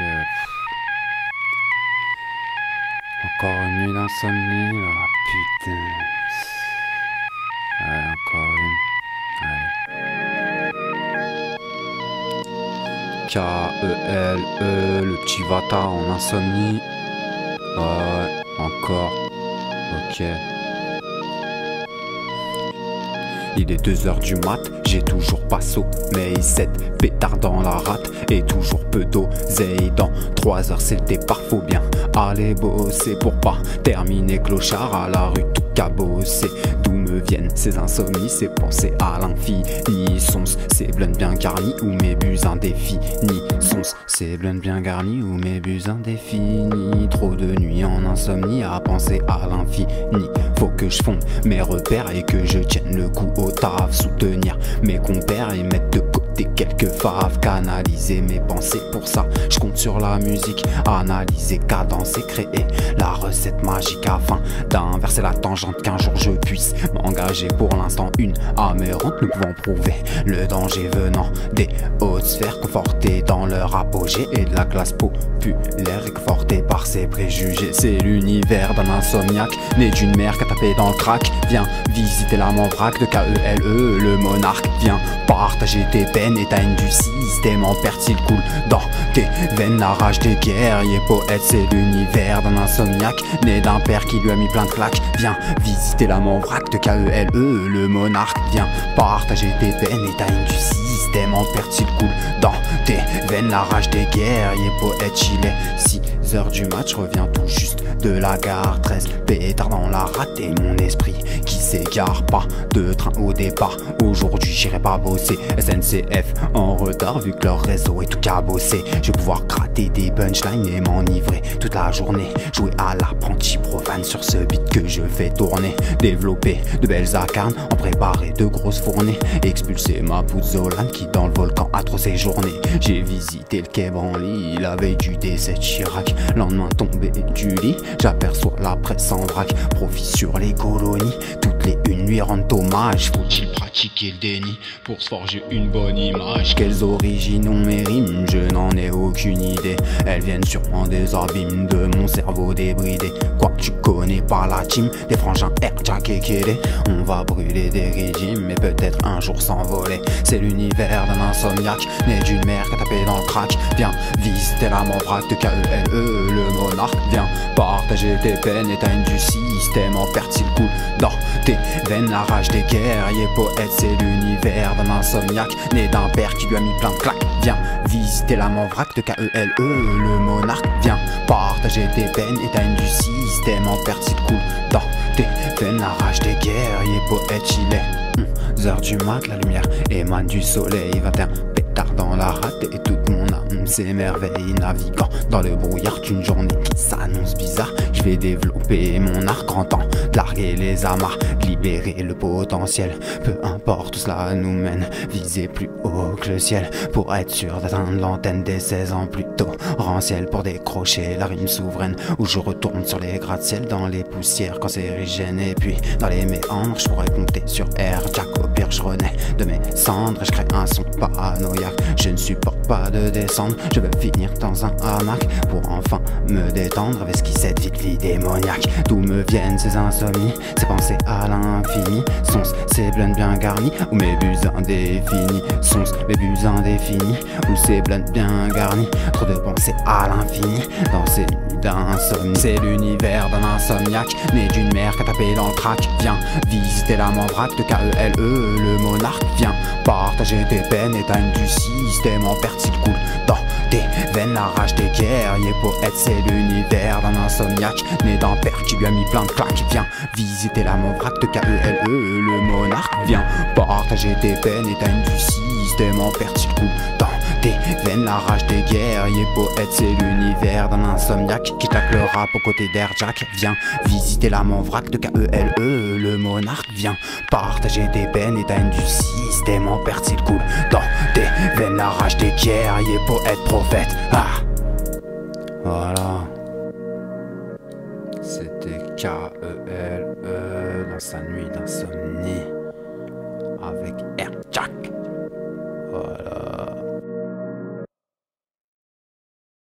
que... Encore une nuit d'insomnie, là, putain. Ouais, encore une. Allez. K-E-L-E, le petit Vata en insomnie. Ouais, encore. Ok. Il est 2h du mat, j'ai toujours pas sommeil, 7 pétards dans la rate et toujours peu d'oseille. Dans 3 heures c'est le départ, faut bien aller bosser pour pas terminer clochard à la rue tout cabossé. D'où me viennent ces insomnies, ces pensées à l'infini. Sont-ce ces blunts bien garnis ou mes buts indéfinis? Sont-ce ces blunts bien garnis ou mes buts indéfinis? Trop de nuits en insomnie à penser à l'infini. Faut que je fonde mes repères et que je tienne le coup au taf. Soutenir mes compères et mettre de côté quelques faves. Canaliser mes pensées, pour ça je compte sur la musique. Analyser, cadencer, créer la recette magique afin d'inverser la tangente, qu'un jour je puisse m'engager. Pour l'instant une amérante, nous pouvons prouver le danger venant des hautes sphères, confortés dans leur apogée et de la classe populaire, réconfortés par ses préjugés. C'est l'univers d'un insomniaque, né d'une mère qui a tapé dans le crack. Viens visiter l'âme en vrac de K-E-L-E, le monarque. Viens partager tes peines et ta haine du système en perte s'il coule dans tes veines. La rage des guerriers poètes, c'est l'univers d'un insomniaque, né d'un père qui lui a mis plein de claques. Viens visiter l'âme en vrac de K-E-L-E, le monarque. Viens partager tes peines et ta haine du système en perte s'il coule dans tes veines. La rage des guerriers poètes, il est 6h du match, je reviens tout juste de la gare. 13 pétards dans la rate et mon esprit qui s'égare. Pas de train au départ, aujourd'hui j'irai pas bosser. SNCF en retard vu que leur réseau est tout cabossé. Je vais pouvoir gratter des punchlines et m'enivrer toute la journée. Jouer à l'apprenti profane sur ce beat que je fais tourner. Développer de belles arcanes, en préparer de grosses fournées. Expulser ma pousse Zolan qui dans le volcan a trop séjourné. J'ai visité le quai Branly la veille du décès de Chirac. Lendemain tombé du lit, j'aperçois la presse en vrac. Profit sur les colonies, toutes les unes lui rendent hommage. Faut-il pratiquer le déni pour se forger une bonne image? Quelles origines ont mes rimes, je n'en ai aucune idée. Elles viennent sûrement des abîmes de mon cerveau débridé. Quoi, tu connais pas la team des frangins R, Jack et Kelly? On va brûler des régimes mais peut-être un jour s'envoler. C'est l'univers d'un insomniaque, né d'une mère qui a tapé dans le crack. Viens visiter l'âme en vrac de K-E-L-E, le monarque. Viens partager tes peines et ta haine du système en perte s'il coule dans tes veines. La rage des guerriers poètes, c'est l'univers d'un insomniaque, né d'un père qui lui a mis plein de claques. Viens visiter l'âme en vrac de K-E-L-E, le monarque. Viens partager tes peines et ta haine du système en perte s'il coule dans tes veines. La rage des guerriers poètes, il est 11h du mat, la lumière émane du soleil. 21 pétards dans la rate et toute mon âme s'émerveille. Naviguant dans le brouillard d'une journée qui s'annonce bizarre. Je vais développer mon art, grand temps de larguer les amarres, de libérer le potentiel. Peu importe où cela nous mène, viser plus haut que le ciel pour être sûr d'atteindre l'antenne des 16 ans plus tôt. Ranciel pour décrocher la rime souveraine où je retourne sur les gratte-ciel dans les poussières cancérigènes. Et puis dans les méandres, je pourrais compter sur R, Jack. Au pire je renais de mes cendres et je crée un son paranoïaque. Je ne supporte pas de descendre, je veux finir dans un hamac pour enfin me détendre avec ce qui cette vie démoniaque. D'où me viennent ces insomnies, ces pensées à l'infini? Sont-ce ces blunts bien garnis ou mes buts indéfinis? Sont-ce mes buts indéfinis ou ces blunts bien garnis? Trop de pensées à l'infini dans ces nuits d'insomnie. C'est l'univers d'un insomniaque, né d'une mère qui a tapé dans le crack. Viens visiter l'âme en vrac de K-E-L-E, le monarque. Viens partager tes peines et ta haine du système en perte s'il coule dans tes veines. La rage des guerriers poètes, c'est l'univers d'un insomniaque, né d'un père qui lui a mis plein de claques. Viens visiter l'âme en vrac de K-E-L-E, le monarque. Viens partager tes peines et ta haine du système en perte s'il coule dans tes veines. La rage des guerriers poètes, c'est l'univers d'un insomniaque qui tacle le rap aux côtés d'Air Jack. Viens visiter l'âme en vrac de K-E-L-E, le monarque. Viens partager tes peines et ta haine du système en perte s'il coule dans tes veines. La rage des guerriers poètes, prophètes. Ah, voilà. C'était K-E-L-E dans sa nuit